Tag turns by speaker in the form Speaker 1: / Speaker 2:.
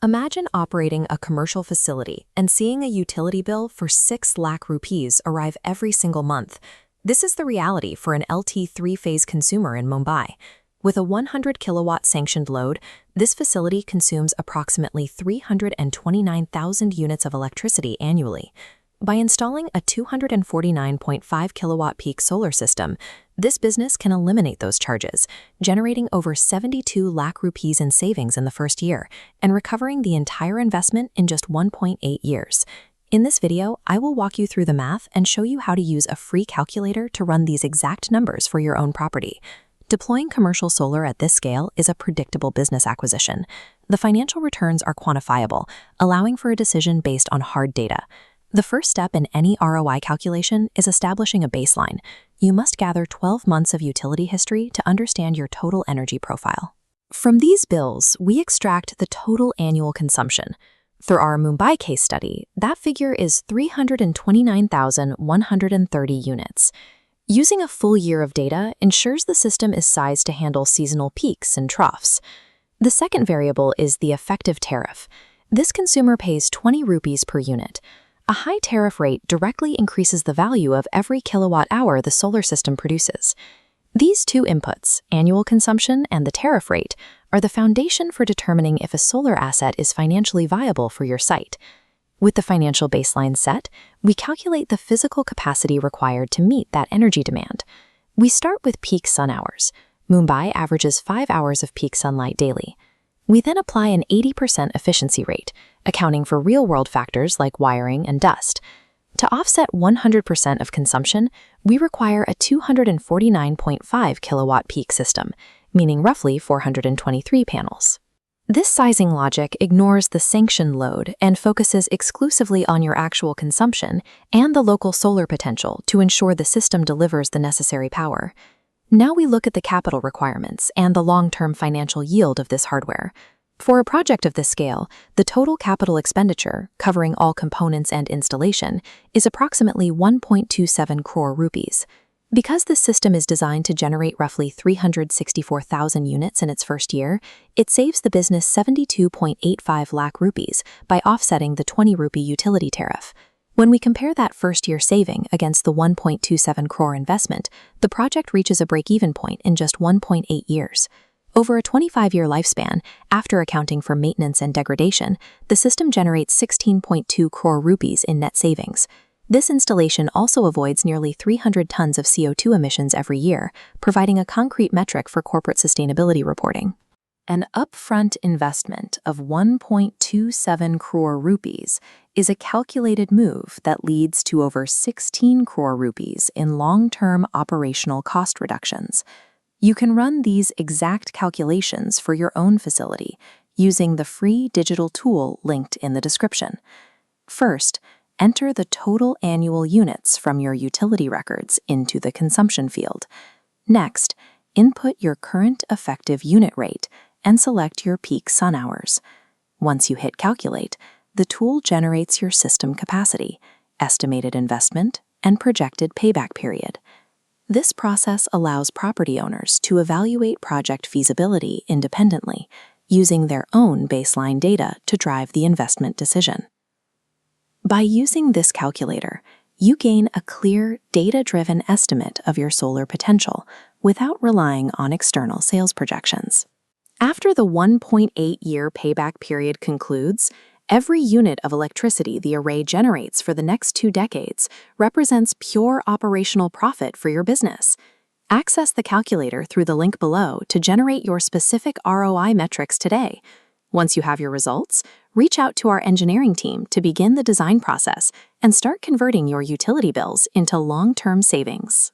Speaker 1: Imagine operating a commercial facility and seeing a utility bill for 6 lakh rupees arrive every single month. This is the reality for an LT three-phase consumer in Mumbai. With a 100 kilowatt sanctioned load, this facility consumes approximately 329,000 units of electricity annually. By installing a 249.5 kilowatt peak solar system, this business can eliminate those charges, generating over 72 lakh rupees in savings in the first year and recovering the entire investment in just 1.8 years. In this video, I will walk you through the math and show you how to use a free calculator to run these exact numbers for your own property. Deploying commercial solar at this scale is a predictable business acquisition. The financial returns are quantifiable, allowing for a decision based on hard data. The first step in any ROI calculation is establishing a baseline. You must gather 12 months of utility history to understand your total energy profile. From these bills, we extract the total annual consumption. Through our Mumbai case study, that figure is 329,130 units. Using a full year of data ensures the system is sized to handle seasonal peaks and troughs. The second variable is the effective tariff. This consumer pays 20 rupees per unit. A high tariff rate directly increases the value of every kilowatt hour the solar system produces. These two inputs, annual consumption and the tariff rate, are the foundation for determining if a solar asset is financially viable for your site. With the financial baseline set, we calculate the physical capacity required to meet that energy demand. We start with peak sun hours. Mumbai averages 5 hours of peak sunlight daily. We then apply an 80% efficiency rate, accounting for real-world factors like wiring and dust. To offset 100% of consumption, we require a 249.5 kilowatt peak system, meaning roughly 423 panels. This sizing logic ignores the sanctioned load and focuses exclusively on your actual consumption and the local solar potential to ensure the system delivers the necessary power. Now we look at the capital requirements and the long-term financial yield of this hardware. For a project of this scale, the total capital expenditure, covering all components and installation, is approximately 1.27 crore rupees. Because this system is designed to generate roughly 364,000 units in its first year, it saves the business 72.85 lakh rupees by offsetting the 20 rupee utility tariff. When we compare that first-year saving against the 1.27 crore investment, the project reaches a break-even point in just 1.8 years. Over a 25-year lifespan, after accounting for maintenance and degradation, the system generates 16.2 crore rupees in net savings. This installation also avoids nearly 300 tons of CO2 emissions every year, providing a concrete metric for corporate sustainability reporting. An upfront investment of 1.27 crore rupees is a calculated move that leads to over 16 crore rupees in long-term operational cost reductions. You can run these exact calculations for your own facility using the free digital tool linked in the description. First, enter the total annual units from your utility records into the consumption field. Next, input your current effective unit rate and select your peak sun hours. Once you hit Calculate, the tool generates your system capacity, estimated investment, and projected payback period. This process allows property owners to evaluate project feasibility independently, using their own baseline data to drive the investment decision. By using this calculator, you gain a clear, data-driven estimate of your solar potential without relying on external sales projections. After the 1.8-year payback period concludes, every unit of electricity the array generates for the next 2 decades represents pure operational profit for your business. Access the calculator through the link below to generate your specific ROI metrics today. Once you have your results, reach out to our engineering team to begin the design process and start converting your utility bills into long-term savings.